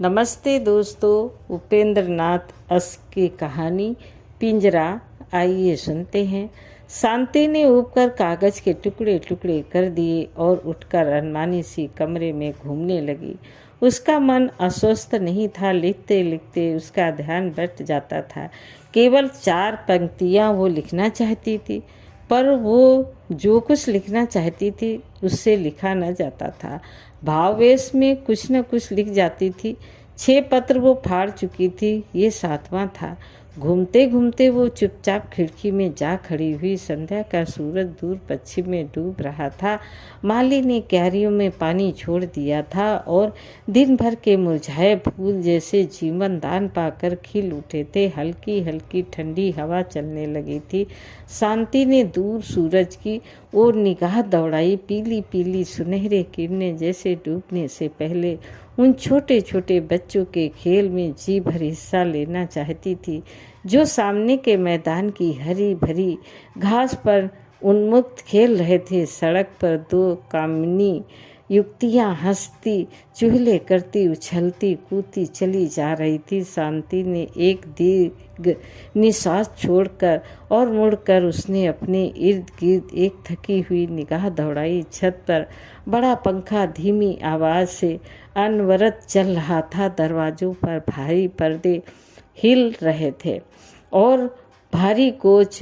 नमस्ते दोस्तों, उपेंद्र नाथ अस की कहानी पिंजरा। आइए सुनते हैं। शांति ने उबकर कागज के टुकड़े टुकड़े कर दिए और उठकर अनमानी सी कमरे में घूमने लगी। उसका मन अस्वस्थ नहीं था। लिखते लिखते उसका ध्यान बट जाता था। केवल 4 पंक्तियां वो लिखना चाहती थी, पर वो जो कुछ लिखना चाहती थी उससे लिखा न जाता था। भाववेश में कुछ न कुछ लिख जाती थी। 6 पत्र वो फाड़ चुकी थी, ये 7वां था। घूमते घूमते वो चुपचाप खिड़की में जा खड़ी हुई। संध्या का सूरज दूर पश्चिम में डूब रहा था। माली ने क्यारियों में पानी छोड़ दिया था और दिन भर के मुरझाए फूल जैसे जीवन दान पाकर खिल उठे थे। हल्की हल्की ठंडी हवा चलने लगी थी। शांति ने दूर सूरज की ओर निगाह दौड़ाई। पीली पीली सुनहरे किरणें जैसे डूबने से पहले उन छोटे छोटे बच्चों के खेल में जी भर हिस्सा लेना चाहती थी, जो सामने के मैदान की हरी भरी घास पर उन्मुक्त खेल रहे थे। सड़क पर 2 कामिनी युक्तियाँ हंसती चुहले करती उछलती कूदती चली जा रही थी। शांति ने एक दीर्घ निश्वास छोड़कर और मुड़कर उसने अपने इर्द गिर्द एक थकी हुई निगाह दौड़ाई। छत पर बड़ा पंखा धीमी आवाज़ से अनवरत चल रहा था। दरवाजों पर भारी पर्दे हिल रहे थे और भारी कोच,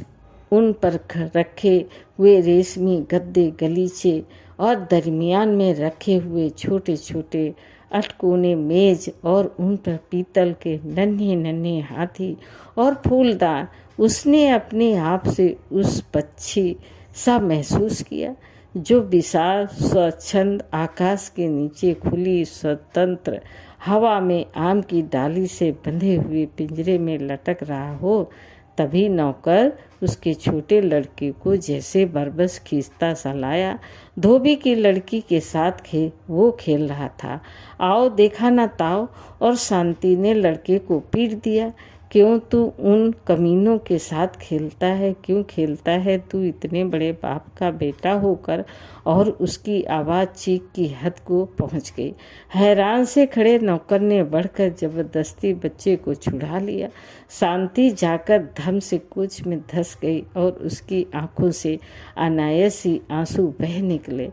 उन पर रखे हुए रेशमी गद्दे, गलीचे और दरमियान में रखे हुए छोटे छोटे अटकोने मेज और उन पर पीतल के नन्हे नन्हे हाथी और फूलदान। उसने अपने आप से उस पक्षी सा महसूस किया जो विशाल स्वच्छंद आकाश के नीचे खुली स्वतंत्र हवा में आम की डाली से बंधे हुए पिंजरे में लटक रहा हो। तभी नौकर उसके छोटे लड़के को जैसे बरबस खींचता सा लाया। धोबी की लड़की के साथ वो खेल रहा था। आओ देखा ना ताओ, और शांति ने लड़के को पीट दिया। क्यों तू उन कमीनों के साथ खेलता है? क्यों खेलता है तू इतने बड़े बाप का बेटा होकर? और उसकी आवाज़ चीख की हद को पहुंच गई। हैरान से खड़े नौकर ने बढ़कर जबरदस्ती बच्चे को छुड़ा लिया। शांति जाकर धम से कुछ में धंस गई और उसकी आंखों से अनायास ही आंसू बह निकले।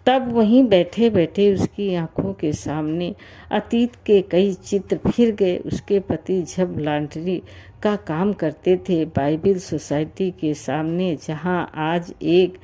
तब वहीं बैठे बैठे उसकी आंखों के सामने अतीत के कई चित्र फिर गए। उसके पति जब लॉन्ड्री का काम करते थे बाइबिल सोसाइटी के सामने, जहां आज एक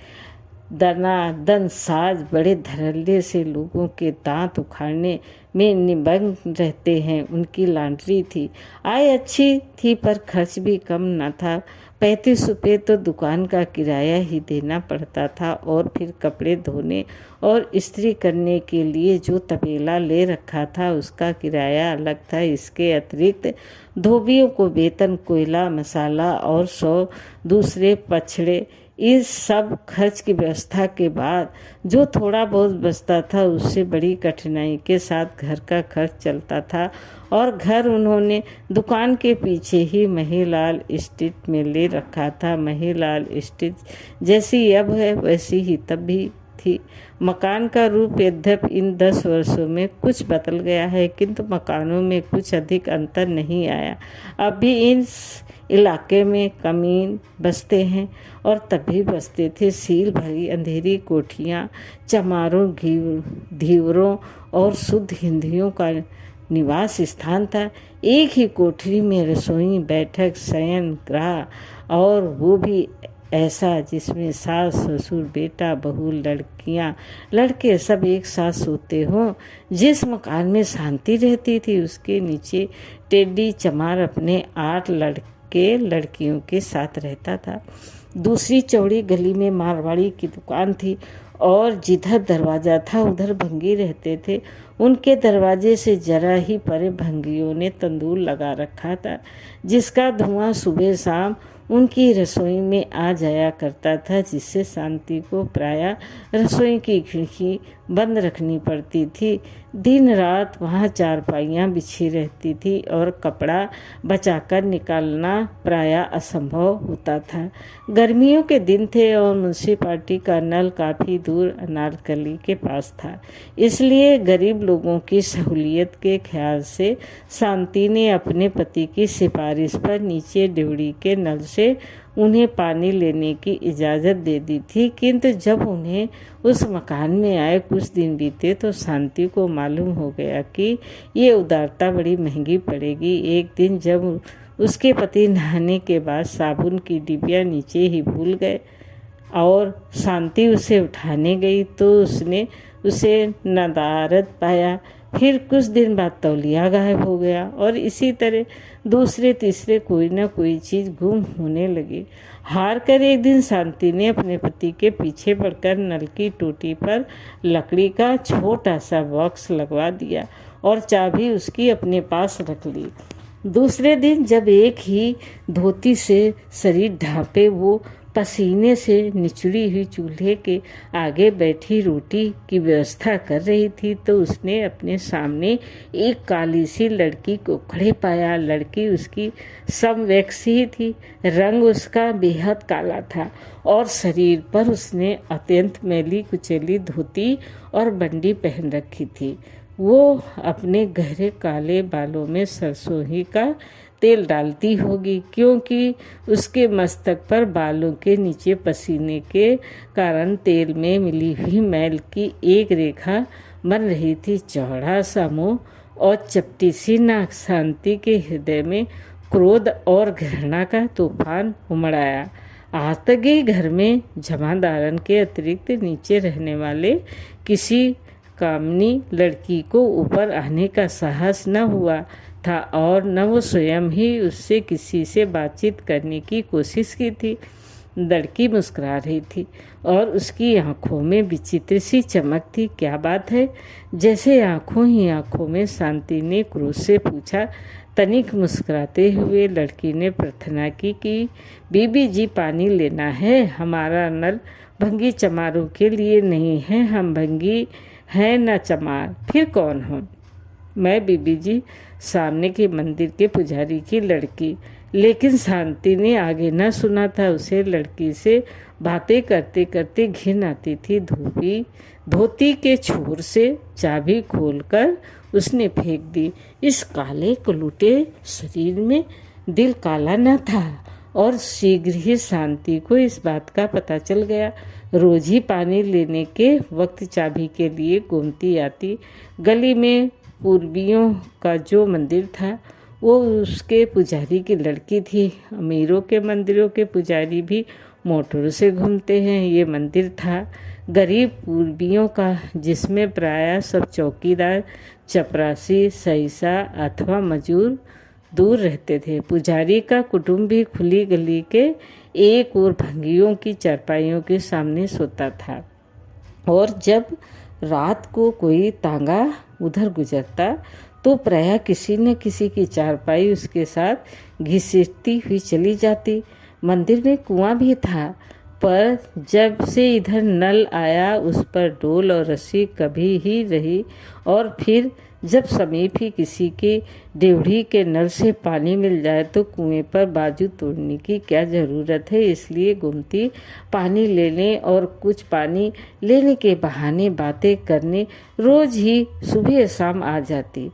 दनादन साज बड़े धड़ल्ले से लोगों के दांत उखाड़ने में निमग्न रहते हैं, उनकी लॉन्ड्री थी। आय अच्छी थी पर खर्च भी कम न था। 35 रुपये तो दुकान का किराया ही देना पड़ता था और फिर कपड़े धोने और इस्त्री करने के लिए जो तपेला ले रखा था उसका किराया अलग था। इसके अतिरिक्त धोबियों को वेतन, कोयला, मसाला और 100 दूसरे पछड़े, इस सब खर्च की व्यवस्था के बाद जो थोड़ा बहुत बचता था उससे बड़ी कठिनाई के साथ घर का खर्च चलता था। और घर उन्होंने दुकान के पीछे ही महिलाल स्ट्रीट में ले रखा था। महिलाल स्ट्रीट जैसी अब है वैसी ही तब भी थी। मकान का रूप यद्यपि इन 10 वर्षों में कुछ बदल गया है, किंतु मकानों में कुछ अधिक अंतर नहीं आया। अब भी इस इलाके में कमीन बसते हैं और तभी बसते थे। सील भरी अंधेरी कोठियाँ, चमारों, धीवरों और शुद्ध हिंदियों का निवास स्थान था। एक ही कोठरी में रसोई, बैठक, शयन गृह, और वो भी ऐसा जिसमें सास, ससुर, बेटा, बहू, लड़कियां, लड़के सब एक साथ सोते हों। जिस मकान में शांति रहती थी उसके नीचे टेडी चमार अपने 8 लड़के लड़कियों के साथ रहता था। दूसरी चौड़ी गली में मारवाड़ी की दुकान थी और जिधर दरवाज़ा था उधर भंगी रहते थे। उनके दरवाजे से जरा ही परे भंगियों ने तंदूर लगा रखा था, जिसका धुआं सुबह शाम उनकी रसोई में आ जाया करता था, जिससे शांति को प्रायः रसोई की खिड़की बंद रखनी पड़ती थी। दिन रात वहाँ चारपाइयाँ बिछी रहती थी और कपड़ा बचाकर निकालना प्रायः असंभव होता था। गर्मियों के दिन थे और म्यूनिसिपालिटी का नल काफ़ी दूर अनारकली के पास था, इसलिए गरीब लोगों की सहूलियत के ख्याल से शांति ने अपने पति की सिफारिश पर नीचे ड्योढ़ी के नल से उन्हें पानी लेने की इजाज़त दे दी थी, किंतु जब उन्हें उस मकान में आए कुछ दिन बीते तो शांति को मालूम हो गया कि ये उदारता बड़ी महंगी पड़ेगी। एक दिन जब उसके पति नहाने के बाद साबुन की डिबिया नीचे ही भूल गए और शांति उसे उठाने गई तो उसने उसे नदारद पाया। फिर कुछ दिन बाद तौलिया गायब हो गया और इसी तरह दूसरे तीसरे कोई न कोई चीज़ गुम होने लगी। हार कर एक दिन शांति ने अपने पति के पीछे पड़कर नल की टूटी पर लकड़ी का छोटा सा बॉक्स लगवा दिया और चाबी उसकी अपने पास रख ली। दूसरे दिन जब एक ही धोती से शरीर ढांपे वो पसीने से निचड़ी हुई चूल्हे के आगे बैठी रोटी की व्यवस्था कर रही थी तो उसने अपने सामने एक काली सी लड़की को खड़े पाया। लड़की उसकी समवयस्की थी, रंग उसका बेहद काला था और शरीर पर उसने अत्यंत मैली कुचैली धोती और बंडी पहन रखी थी। वो अपने गहरे काले बालों में सरसों ही का तेल डालती होगी, क्योंकि उसके मस्तक पर बालों के नीचे पसीने के कारण तेल में मिली हुई मैल की एक रेखा बन रही थी। चौड़ा सा मुंह और चपटी सी नाक। शांति के हृदय में क्रोध और घृणा का तूफान उमड़ आया। आज तक ही घर में जमादारन के अतिरिक्त नीचे रहने वाले किसी कामनी लड़की को ऊपर आने का साहस न हुआ था और न वो स्वयं ही उससे किसी से बातचीत करने की कोशिश की थी। लड़की मुस्कुरा रही थी और उसकी आंखों में विचित्र सी चमक थी। क्या बात है? जैसे आंखों ही आंखों में शांति ने क्रोध से पूछा। तनिक मुस्कुराते हुए लड़की ने प्रार्थना की कि बीबी जी पानी लेना है, हमारा नल भंगी चमारों के लिए नहीं है, हम भंगी हैं न चमार। फिर कौन हो? मैं बीबी जी, सामने के मंदिर के पुजारी की लड़की। लेकिन शांति ने आगे न सुना था। उसे लड़की से बातें करते करते घिन आती थी। धोती के छोर से चाबी खोलकर उसने फेंक दी। इस काले कलूटे शरीर में दिल काला न था और शीघ्र ही शांति को इस बात का पता चल गया। रोज ही पानी लेने के वक्त चाबी के लिए गोमती आती। गली में पूर्वियों का जो मंदिर था वो उसके पुजारी की लड़की थी। अमीरों के मंदिरों के पुजारी भी मोटरों से घूमते हैं। ये मंदिर था गरीब पूर्वियों का, जिसमें प्रायः सब चौकीदार, चपरासी, सहीसा अथवा मजूर दूर रहते थे। पुजारी का कुटुंब भी खुली गली के एक और भंगियों की चारपाइयों के सामने सोता था और जब रात को कोई तांगा उधर गुजरता तो प्रायः किसी न किसी की चारपाई उसके साथ घिसटती हुई चली जाती। मंदिर में कुआं भी था, पर जब से इधर नल आया उस पर डोल और रस्सी कभी ही रही और फिर जब समीप ही किसी के ड्योढ़ी के नल से पानी मिल जाए तो कुएं पर बाजू तोड़ने की क्या ज़रूरत है। इसलिए गोमती पानी लेने और कुछ पानी लेने के बहाने बातें करने रोज ही सुबह शाम आ जाती।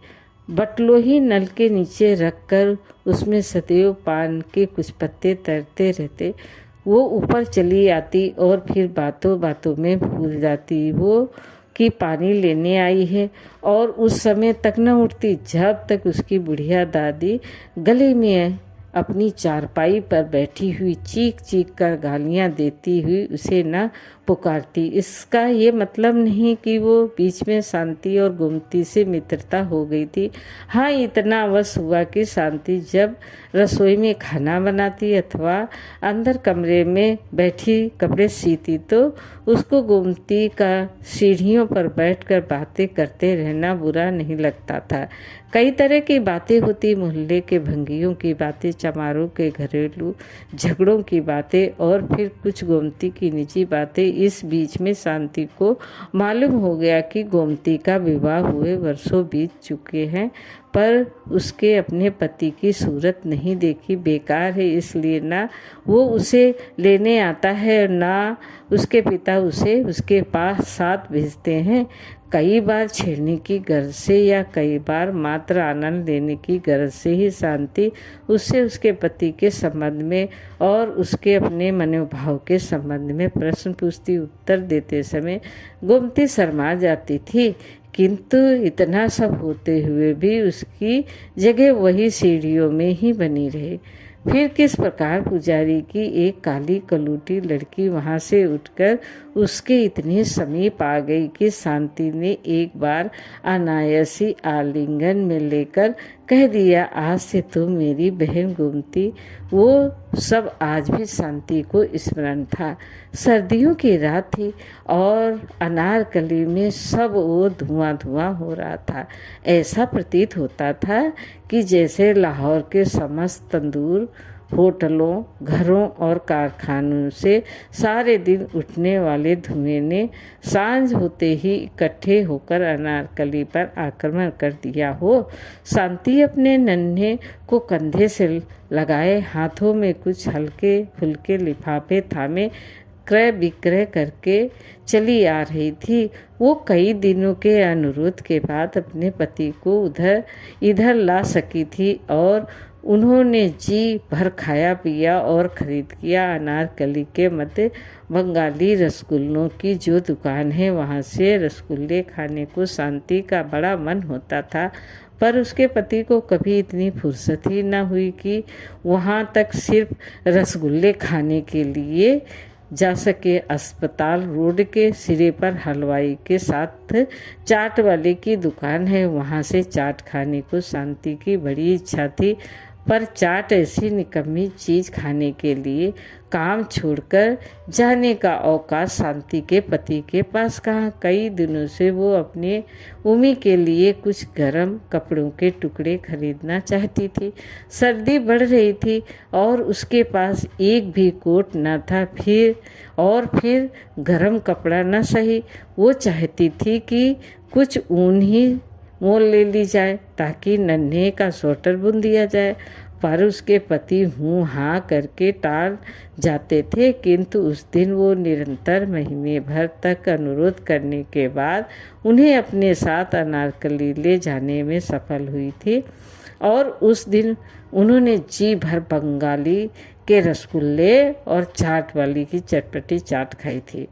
बटलोही नल के नीचे रखकर उसमें सदैव पान के कुछ पत्ते तैरते रहते। वो ऊपर चली आती और फिर बातों बातों में भूल जाती वो कि पानी लेने आई है और उस समय तक न उठती जब तक उसकी बुढ़िया दादी गले में अपनी चारपाई पर बैठी हुई चीख चीख कर गालियाँ देती हुई उसे न पुकारती। इसका ये मतलब नहीं कि वो बीच में शांति और गोमती से मित्रता हो गई थी। हाँ, इतना अवश्य हुआ कि शांति जब रसोई में खाना बनाती अथवा अंदर कमरे में बैठी कपड़े सीती तो उसको गोमती का सीढ़ियों पर बैठकर बातें करते रहना बुरा नहीं लगता था। कई तरह की बातें होती, मोहल्ले के भंगियों की बातें, चमारों के घरेलू झगड़ों की बातें और फिर कुछ गोमती की निजी बातें। इस बीच में शांति को मालूम हो गया कि गोमती का विवाह हुए वर्षों बीत चुके हैं, पर उसके अपने पति की सूरत नहीं देखी बेकार है, इसलिए ना वो उसे लेने आता है ना उसके पिता उसे उसके पास साथ भेजते हैं। कई बार छेड़ने की गर्ज से या कई बार मात्र आनंद लेने की गर्ज से ही शांति उससे उसके पति के संबंध में और उसके अपने मनोभाव के संबंध में प्रश्न पूछती। उत्तर देते समय गोमती शर्मा जाती थी, किंतु इतना सब होते हुए भी उसकी जगह वही सीढ़ियों में ही बनी रही। फिर किस प्रकार पुजारी की एक काली कलूटी लड़की वहाँ से उठकर उसके इतने समीप आ गई कि शांति ने एक बार अनायासी आलिंगन में लेकर कह दिया, आज से तुम मेरी बहन गोमती। वो सब आज भी शांति को स्मरण था। सर्दियों की रात थी और अनारकली में सब वो धुआं धुआं हो रहा था। ऐसा प्रतीत होता था कि जैसे लाहौर के समस्त तंदूर, होटलों, घरों और कारखानों से सारे दिन उठने वाले धुएं ने सांझ होते ही इकट्ठे होकर अनारकली पर आक्रमण कर दिया हो। शांति अपने नन्हे को कंधे से लगाए हाथों में कुछ हल्के फुल्के लिफाफे थामे क्रय विक्रय करके चली आ रही थी। वो कई दिनों के अनुरोध के बाद अपने पति को इधर ला सकी थी और उन्होंने जी भर खाया पिया और खरीद किया। अनारकली के मध्य बंगाली रसगुल्लों की जो दुकान है, वहाँ से रसगुल्ले खाने को शांति का बड़ा मन होता था, पर उसके पति को कभी इतनी फुर्सत ही न हुई कि वहाँ तक सिर्फ रसगुल्ले खाने के लिए जा सके। अस्पताल रोड के सिरे पर हलवाई के साथ चाट वाले की दुकान है, वहाँ से चाट खाने को शांति की बड़ी इच्छा थी, पर चाट ऐसी निकम्मी चीज़ खाने के लिए काम छोड़कर जाने का अवकाश शांति के पति के पास कहाँ। कई दिनों से वो अपने उमी के लिए कुछ गर्म कपड़ों के टुकड़े खरीदना चाहती थी। सर्दी बढ़ रही थी और उसके पास एक भी कोट न था। फिर गर्म कपड़ा न सही, वो चाहती थी कि कुछ ऊन ही मोल ले ली जाए ताकि नन्हे का स्वेटर बुन दिया जाए, पर उसके पति हूँ हाँ करके टाल जाते थे। किंतु उस दिन वो निरंतर महीने भर तक अनुरोध करने के बाद उन्हें अपने साथ अनारकली ले जाने में सफल हुई थी और उस दिन उन्होंने जी भर बंगाली के रसगुल्ले और चाट वाली की चटपटी चाट खाई थी।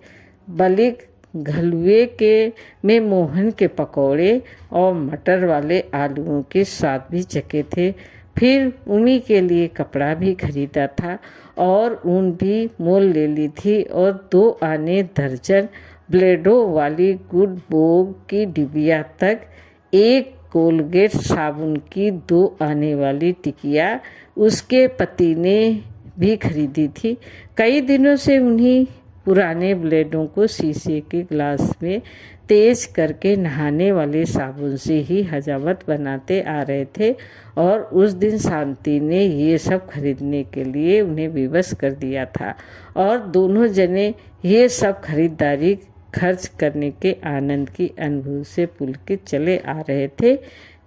बलिक घलुए के में मोहन के पकौड़े और मटर वाले आलूओं के स्वाद भी चखे थे। फिर उमी के लिए कपड़ा भी खरीदा था और ऊन भी मोल ले ली थी और 2 आने दर्जन ब्लेडों वाली गुड बोग की डिबिया तक, एक कोलगेट साबुन की 2 आने वाली टिकिया उसके पति ने भी खरीदी थी। कई दिनों से उन्हीं पुराने ब्लेडों को शीशे के ग्लास में तेज करके नहाने वाले साबुन से ही हजामत बनाते आ रहे थे और उस दिन शांति ने ये सब खरीदने के लिए उन्हें विवश कर दिया था और दोनों जने ये सब खरीदारी खर्च करने के आनंद की अनुभूति से पुलकित चले आ रहे थे।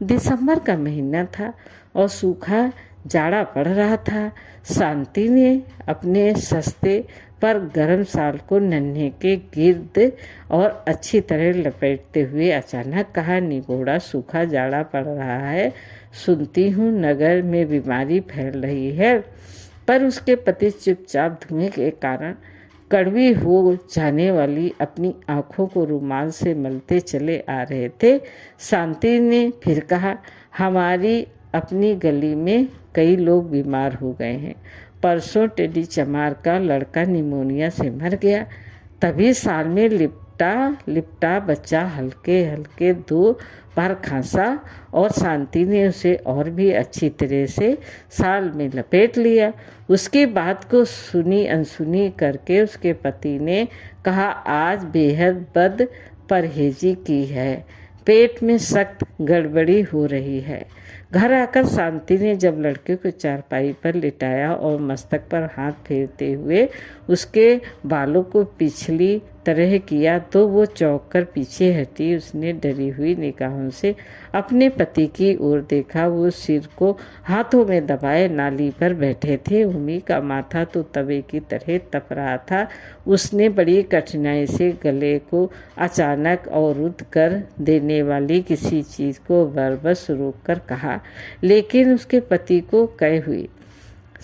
दिसंबर का महीना था और सूखा जाड़ा पड़ रहा था। शांति ने अपने सस्ते पर गर्म शाल को नन्हे के गिर्द और अच्छी तरह लपेटते हुए अचानक कहा, निगोड़ा सूखा जाड़ा पड़ रहा है, सुनती हूँ नगर में बीमारी फैल रही है। पर उसके पति चुपचाप धुएं के कारण कड़वी हो जाने वाली अपनी आंखों को रुमाल से मलते चले आ रहे थे। शांति ने फिर कहा, हमारी अपनी गली में कई लोग बीमार हो गए हैं। परसों टेडी चमार का लड़का निमोनिया से मर गया। तभी साल में लिपटा बच्चा हल्के हल्के 2 बार खांसा और शांति ने उसे और भी अच्छी तरह से साल में लपेट लिया। उसकी बात को सुनी अनसुनी करके उसके पति ने कहा, आज बेहद बद परहेजी की है, पेट में सख्त गड़बड़ी हो रही है। घर आकर शांति ने जब लड़के को चारपाई पर लिटाया और मस्तक पर हाथ फेरते हुए उसके बालों को पिछली तरह किया तो वो चौंक कर पीछे हटी। उसने डरी हुई निगाहों से अपने पति की ओर देखा। वो सिर को हाथों में दबाए नाली पर बैठे थे। उमी का माथा तो तवे की तरह तप रहा था। उसने बड़ी कठिनाई से गले को अचानक अवरुद्ध कर देने वाली किसी चीज़ को बरबस रोककर कहा, लेकिन उसके पति को कहे हुई।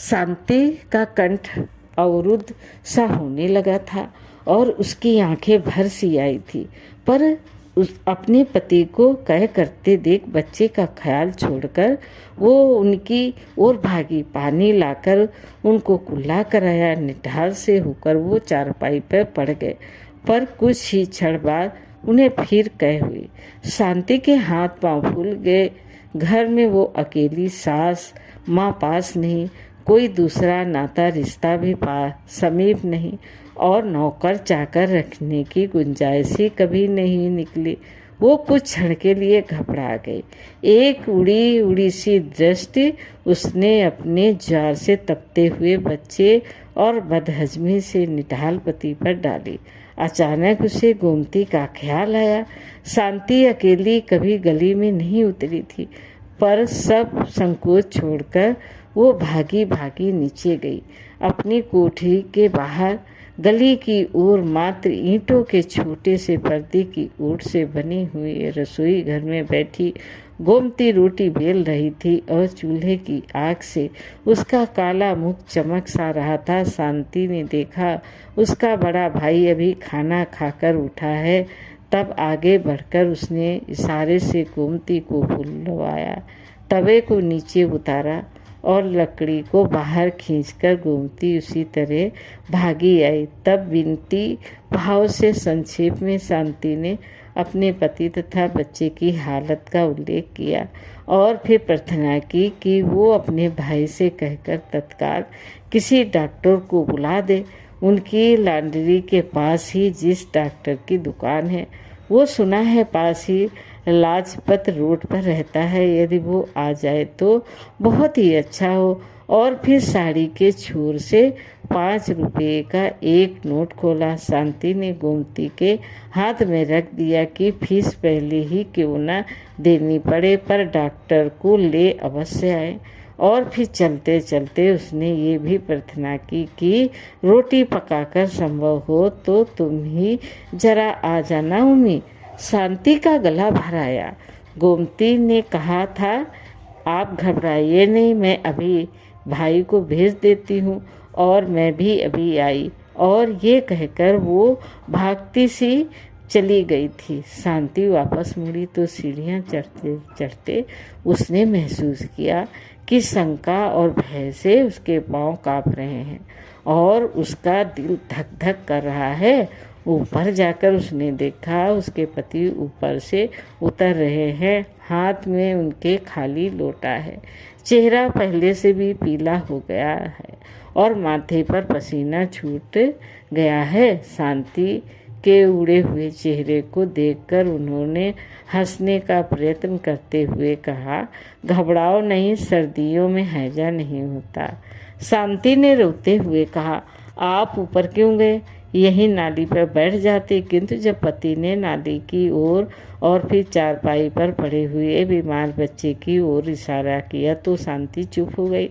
शांति का कंठ अवरुद्ध सा होने लगा था और उसकी आंखें भर सी आई थी, पर अपने पति को कह करते देख बच्चे का ख्याल छोड़कर वो उनकी ओर भागी। पानी लाकर उनको कुल्ला कराया। निढाल से होकर वो चारपाई पर पड़ गए, पर कुछ ही क्षण बाद उन्हें फिर कह हुई। शांति के हाथ पांव फूल गए। घर में वो अकेली, सास माँ पास नहीं, कोई दूसरा नाता रिश्ता भी समीप नहीं, और नौकर चाकर रखने की गुंजाइश ही कभी नहीं निकली। वो कुछ क्षण के लिए घबरा गई। एक उड़ी उड़ी सी दृष्टि उसने अपने जार से तपते हुए बच्चे और बदहजमी से निढाल पति पर डाली। अचानक उसे गोमती का ख्याल आया। शांति अकेली कभी गली में नहीं उतरी थी, पर सब संकोच छोड़कर वो भागी भागी नीचे गई। अपनी कोठरी के बाहर गली की ओर मात्र ईंटों के छोटे से पर्दे की ओट से बनी हुई रसोई घर में बैठी गोमती रोटी बेल रही थी और चूल्हे की आग से उसका काला मुख चमक सा रहा था। शांति ने देखा उसका बड़ा भाई अभी खाना खाकर उठा है, तब आगे बढ़कर उसने इशारे से गोमती को बुलवाया। तवे को नीचे उतारा और लकड़ी को बाहर खींचकर गोमती उसी तरह भागी आई। तब विनती भाव से संक्षेप में शांति ने अपने पति तथा बच्चे की हालत का उल्लेख किया और फिर प्रार्थना की कि वो अपने भाई से कहकर तत्काल किसी डॉक्टर को बुला दे। उनकी लॉन्ड्री के पास ही जिस डॉक्टर की दुकान है, वो सुना है पास ही लाजपत रोड पर रहता है। यदि वो आ जाए तो बहुत ही अच्छा हो। और फिर साड़ी के छोर से 5 रुपये का एक नोट खोला। शांति ने गोमती के हाथ में रख दिया कि फीस पहले ही क्यों न देनी पड़े, पर डॉक्टर को ले अवश्य आए। और फिर चलते चलते उसने ये भी प्रार्थना की कि रोटी पकाकर संभव हो तो तुम ही जरा आ जाना उम्मी। शांति का गला भर आया। गोमती ने कहा था, आप घबराइए नहीं, मैं अभी भाई को भेज देती हूँ। और मैं भी अभी आई। और ये कहकर वो भागती सी चली गई थी। शांति वापस मुड़ी तो सीढ़ियाँ चढ़ते चढ़ते उसने महसूस किया कि शंका और भय से उसके पाँव काँप रहे हैं और उसका दिल धक धक कर रहा है। ऊपर जाकर उसने देखा उसके पति ऊपर से उतर रहे हैं। हाथ में उनके खाली लोटा है। चेहरा पहले से भी पीला हो गया है और माथे पर पसीना छूट गया है। शांति के उड़े हुए चेहरे को देखकर उन्होंने हंसने का प्रयत्न करते हुए कहा, घबराओ नहीं, सर्दियों में हैजा नहीं होता। शांति ने रोते हुए कहा, आप ऊपर क्यों गए? यही नाली पर बैठ जाते। किंतु जब पति ने नाली की ओर और फिर चारपाई पर पड़े हुए बीमार बच्चे की ओर इशारा किया तो शांति चुप हो गई।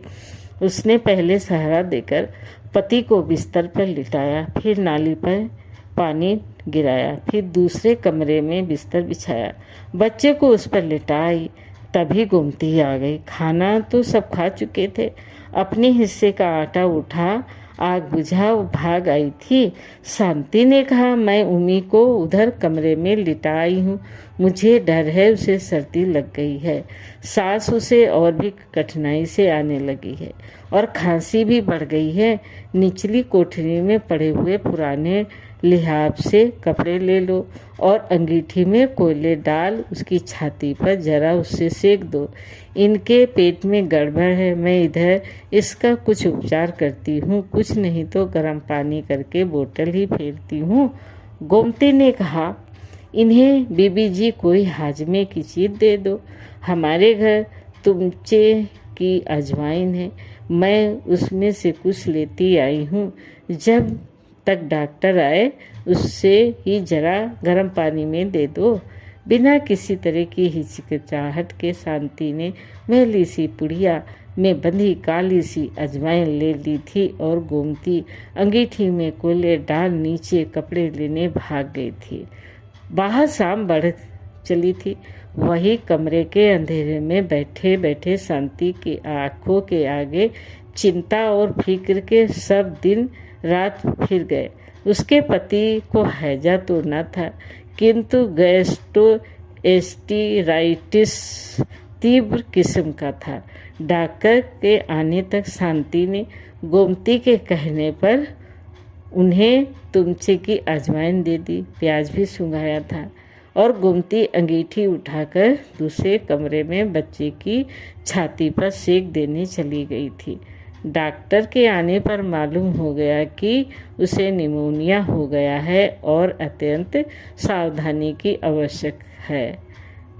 उसने पहले सहारा देकर पति को बिस्तर पर लिटाया, फिर नाली पर पानी गिराया, फिर दूसरे कमरे में बिस्तर बिछाया, बच्चे को उस पर लिटाई। तभी गोमती आ गई। खाना तो सब खा चुके थे। अपने हिस्से का आटा उठा, आग बुझा, वो भाग आई थी। शांति ने कहा, मैं उमी को उधर कमरे में लिटाई हूँ, मुझे डर है उसे सर्दी लग गई है। सांस उसे और भी कठिनाई से आने लगी है और खांसी भी बढ़ गई है। निचली कोठरी में पड़े हुए पुराने लिहाफ से कपड़े ले लो और अंगीठी में कोयले डाल उसकी छाती पर जरा उससे सेक दो। इनके पेट में गड़बड़ है, मैं इधर इसका कुछ उपचार करती हूँ, कुछ नहीं तो गर्म पानी करके बोतल ही फेरती हूँ। गोमती ने कहा, इन्हें बीबी जी कोई हाजमे की चीज़ दे दो। हमारे घर तुमचे की अजवाइन है, मैं उसमें से कुछ लेती आई हूँ। जब तक डॉक्टर आए उससे ही जरा गर्म पानी में दे दो। बिना किसी तरह की हिचकिचाहट के शांति ने महली सी पुड़िया में बंधी काली सी अजवाइन ले ली थी और गोमती अंगीठी में कोयले डाल नीचे कपड़े लेने भाग गई थी। बाहर शाम बढ़ चली थी। वही कमरे के अंधेरे में बैठे बैठे शांति की आंखों के आगे चिंता और फिक्र के सब दिन रात फिर गए। उसके पति को हैजा तो न था, किंतु गैस्ट्रोएंटेराइटिस तीव्र किस्म का था। डॉक्टर के आने तक शांति ने गोमती के कहने पर उन्हें तुमचे की अजवाइन दे दी, प्याज भी सुंघाया था और गोमती अंगीठी उठाकर दूसरे कमरे में बच्चे की छाती पर सेक देने चली गई थी। डॉक्टर के आने पर मालूम हो गया कि उसे निमोनिया हो गया है और अत्यंत सावधानी की आवश्यक है।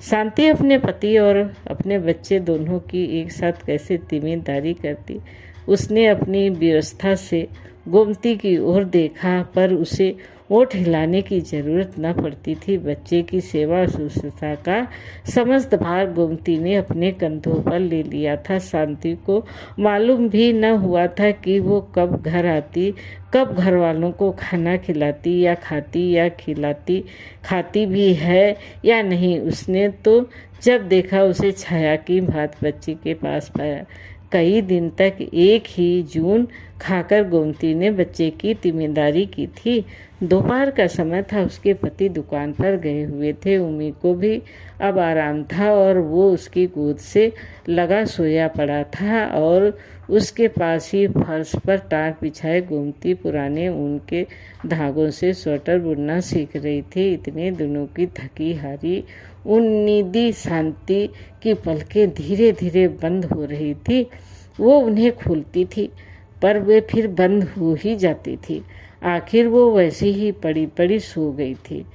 शांति अपने पति और अपने बच्चे दोनों की एक साथ कैसे तीमारदारी करती। उसने अपनी व्यवस्था से गोमती की ओर देखा, पर उसे ओठ हिलाने की जरूरत न पड़ती थी। बच्चे की सेवा शुश्रूषा का समस्त भार गोमती ने अपने कंधों पर ले लिया था। शांति को मालूम भी न हुआ था कि वो कब घर आती, कब घर वालों को खाना खिलाती या खाती या खिलाती, खाती भी है या नहीं। उसने तो जब देखा उसे छाया की भांति बच्चे के पास पाया। कई दिन तक एक ही जून खाकर गोमती ने बच्चे की तीमारदारी की थी। दोपहर का समय था। उसके पति दुकान पर गए हुए थे। उम्मी को भी अब आराम था और वो उसकी गोद से लगा सोया पड़ा था और उसके पास ही फर्श पर टाट बिछाए गोमती पुराने ऊन के धागों से स्वेटर बुनना सीख रही थी। इतने दिनों की थकी हारी उन्नीदी शांति की पलकें धीरे धीरे बंद हो रही थी। वो उन्हें खोलती थी पर वे फिर बंद हो ही जाती थी। आखिर वो वैसी ही पड़ी पड़ी सो गई थी।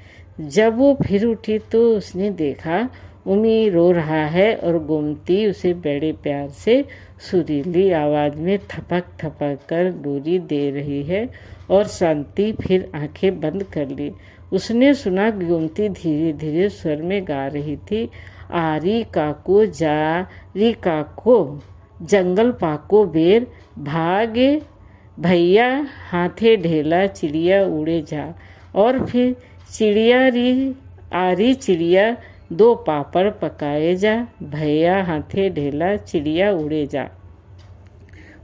जब वो फिर उठी तो उसने देखा उमी रो रहा है और गोमती उसे बड़े प्यार से सुरीली आवाज में थपक थपक कर डोरी दे रही है और शांति फिर आंखें बंद कर ली। उसने सुना गोमती धीरे धीरे स्वर में गा रही थी, आरी काको जारी काको जंगल पाको बेर भागे भैया हाथे ढेला चिड़िया उड़े जा। और फिर चिड़िया री आरी चिड़िया दो पापड़ पकाए जा, भैया हाथे ढेला चिड़िया उड़े जा।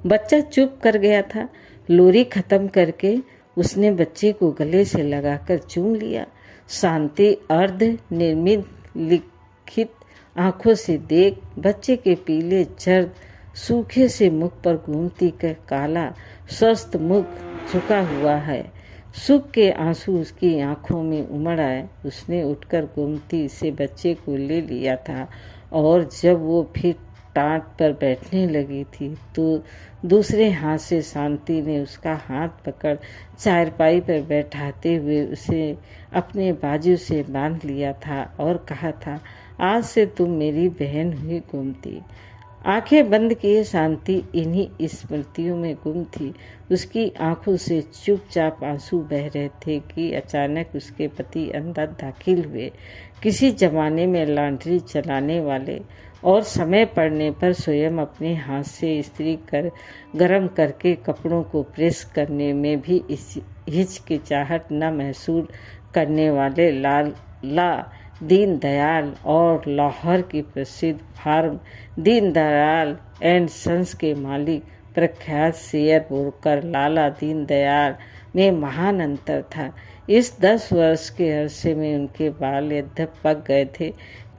बच्चा चुप कर गया था। लोरी खत्म करके उसने बच्चे को गले से लगाकर चूम लिया। शांति अर्ध निर्मित लिखित आंखों से देख बच्चे के पीले जर्द सूखे से मुख पर गोमती का काला स्वस्थ मुख झुका हुआ है। सुख के आंसू उसकी आंखों में उमड़ आए। उसने उठकर गोमती से बच्चे को ले लिया था और जब वो फिर टाट पर बैठने लगी थी तो दूसरे हाथ से शांति ने उसका हाथ पकड़ चारपाई पर बैठाते हुए उसे अपने बाजू से बांध लिया था और कहा था, आज से तुम मेरी बहन हुई गोमती। आंखें बंद किए शांति इन्हीं स्मृतियों में गुम थी। उसकी आंखों से चुपचाप आंसू बह रहे थे कि अचानक उसके पति अंदर दाखिल हुए। किसी जमाने में लॉन्ड्री चलाने वाले और समय पड़ने पर स्वयं अपने हाथ से इस्त्री कर गरम करके कपड़ों को प्रेस करने में भी हिचकिचाहट न महसूस करने वाले लाला दीनदयाल और लाहौर की प्रसिद्ध फार्म दीनदयाल एंड सन्स के मालिक प्रख्यात शेयर ब्रोकर लाला दीनदयाल में महान अंतर था। इस 10 वर्ष के अरसे में उनके बाल यद्यपि पक गए थे,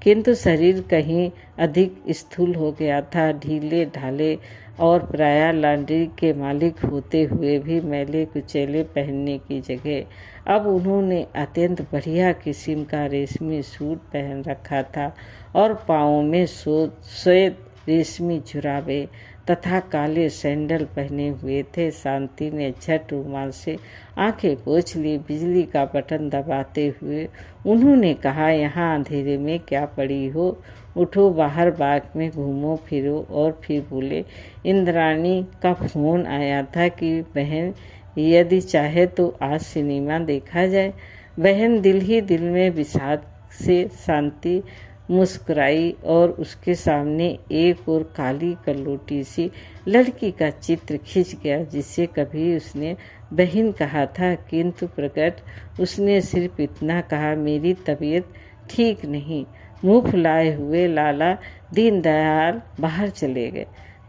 किंतु शरीर कहीं अधिक स्थूल हो गया था। ढीले ढाले और प्रायः लॉन्ड्री के मालिक होते हुए भी मैले कुचैले पहनने की जगह अब उन्होंने अत्यंत बढ़िया किस्म का रेशमी सूट पहन रखा था और पाँवों में श्वेत रेशमी जुराबे तथा काले सैंडल पहने हुए थे। शांति ने झट रुमाल से आंखें पोंछ ली। बिजली का बटन दबाते हुए उन्होंने कहा, यहाँ अंधेरे में क्या पड़ी हो, उठो बाहर बाग में घूमो फिरो। और फिर बोले, इंद्राणी का फोन आया था कि बहन यदि चाहे तो आज सिनेमा देखा जाए। बहन दिल ही दिल में विषाद से शांति मुस्कुराई और उसके सामने एक और काली कल्लोटी सी लड़की का चित्र खिंच गया, जिसे कभी उसने बहन कहा था, किंतु प्रकट उसने सिर्फ इतना कहा, मेरी तबीयत ठीक नहीं। मुंह फुलाए हुए लाला दीनदयाल बाहर चले गए।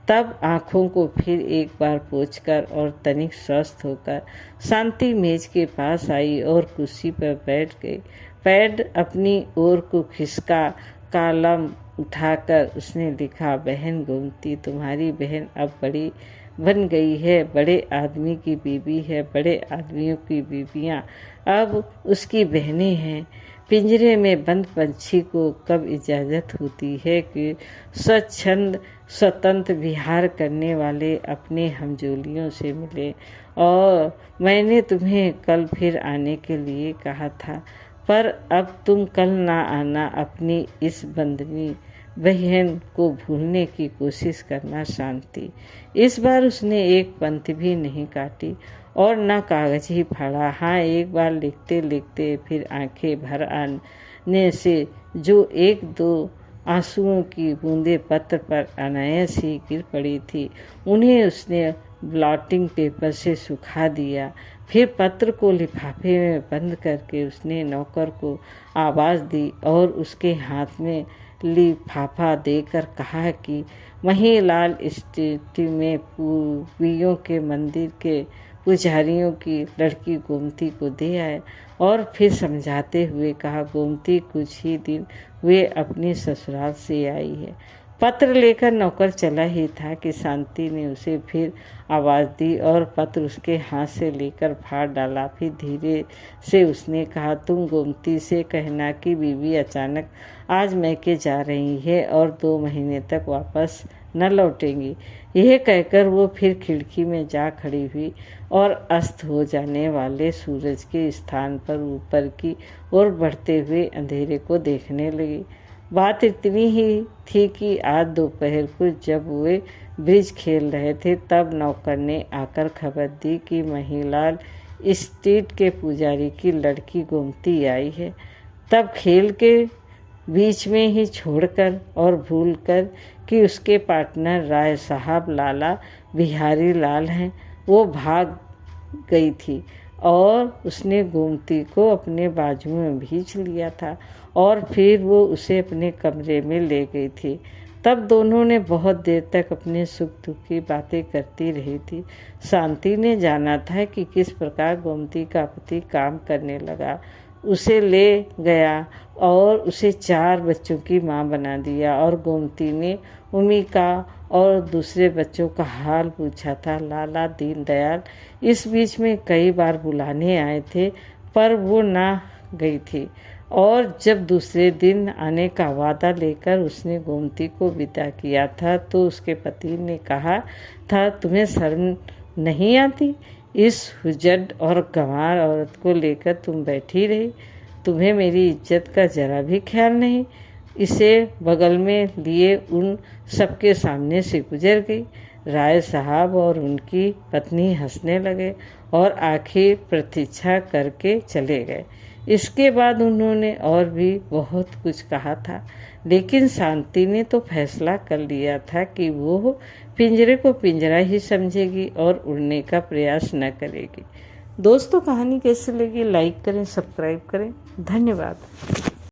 तब आँखों को फिर एक बार पोंछकर और तनिक स्वस्थ होकर शांति मेज के पास आई और कुर्सी पर बैठ गई। पैड अपनी ओर को खिसका कलम उठाकर उसने लिखा, बहन गोमती, तुम्हारी बहन अब बड़ी बन गई है, बड़े आदमी की बीवी है, बड़े आदमियों की बीवियाँ अब उसकी बहनें हैं। पिंजरे में बंद पंछी को कब इजाज़त होती है कि स्वच्छंद स्वतंत्र विहार करने वाले अपने हमजोलियों से मिले। और मैंने तुम्हें कल फिर आने के लिए कहा था, पर अब तुम कल ना आना। अपनी इस बंदनी बहन को भूलने की कोशिश करना। शांति। इस बार उसने एक पंक्ति भी नहीं काटी और न कागज ही फाड़ा। हाँ, एक बार लिखते लिखते फिर आंखें भर आने से जो एक दो आंसुओं की बूंदें पत्र पर अनायास ही गिर पड़ी थी, उन्हें उसने ब्लॉटिंग पेपर से सुखा दिया। फिर पत्र को लिफाफे में बंद करके उसने नौकर को आवाज़ दी और उसके हाथ में लिफाफा देकर कहा कि महीलाल स्ट्रीट में पूवियों के मंदिर के पुजारियों की लड़की गोमती को दे आए। और फिर समझाते हुए कहा, गोमती कुछ ही दिन वे अपनी ससुराल से आई है। पत्र लेकर नौकर चला ही था कि शांति ने उसे फिर आवाज़ दी और पत्र उसके हाथ से लेकर फाड़ डाला। फिर धीरे से उसने कहा, तुम गोमती से कहना कि बीवी अचानक आज मैके जा रही है और 2 महीने तक वापस न लौटेंगी। यह कहकर वो फिर खिड़की में जा खड़ी हुई और अस्त हो जाने वाले सूरज के स्थान पर ऊपर की ओर बढ़ते हुए अंधेरे को देखने लगी। बात इतनी ही थी कि आज दोपहर को जब वे ब्रिज खेल रहे थे, तब नौकर ने आकर खबर दी कि महीलाल स्ट्रीट के पुजारी की लड़की गोमती आई है। तब खेल के बीच में ही छोड़कर और भूलकर कि उसके पार्टनर राय साहब लाला बिहारी लाल हैं, वो भाग गई थी और उसने गोमती को अपने बाजू में भींच लिया था और फिर वो उसे अपने कमरे में ले गई थी। तब दोनों ने बहुत देर तक अपने सुख दुख की बातें करती रही थी। शांति ने जाना था कि किस प्रकार गोमती का पति काम करने लगा, उसे ले गया और उसे 4 बच्चों की मां बना दिया। और गोमती ने उमी का और दूसरे बच्चों का हाल पूछा था। लाला दीनदयाल इस बीच में कई बार बुलाने आए थे, पर वो ना गई थी। और जब दूसरे दिन आने का वादा लेकर उसने गोमती को विदा किया था, तो उसके पति ने कहा था, तुम्हें शर्म नहीं आती? इस हुज्जड़ और गंवार औरत को लेकर तुम बैठी रही, तुम्हें मेरी इज्जत का जरा भी ख्याल नहीं। इसे बगल में लिए उन सबके सामने से गुजर गई। राय साहब और उनकी पत्नी हंसने लगे और आखिर प्रतीक्षा करके चले गए। इसके बाद उन्होंने और भी बहुत कुछ कहा था, लेकिन शांति ने तो फैसला कर लिया था कि वो पिंजरे को पिंजरा ही समझेगी और उड़ने का प्रयास न करेगी। दोस्तों, कहानी कैसी लगी? लाइक करें, सब्सक्राइब करें। धन्यवाद।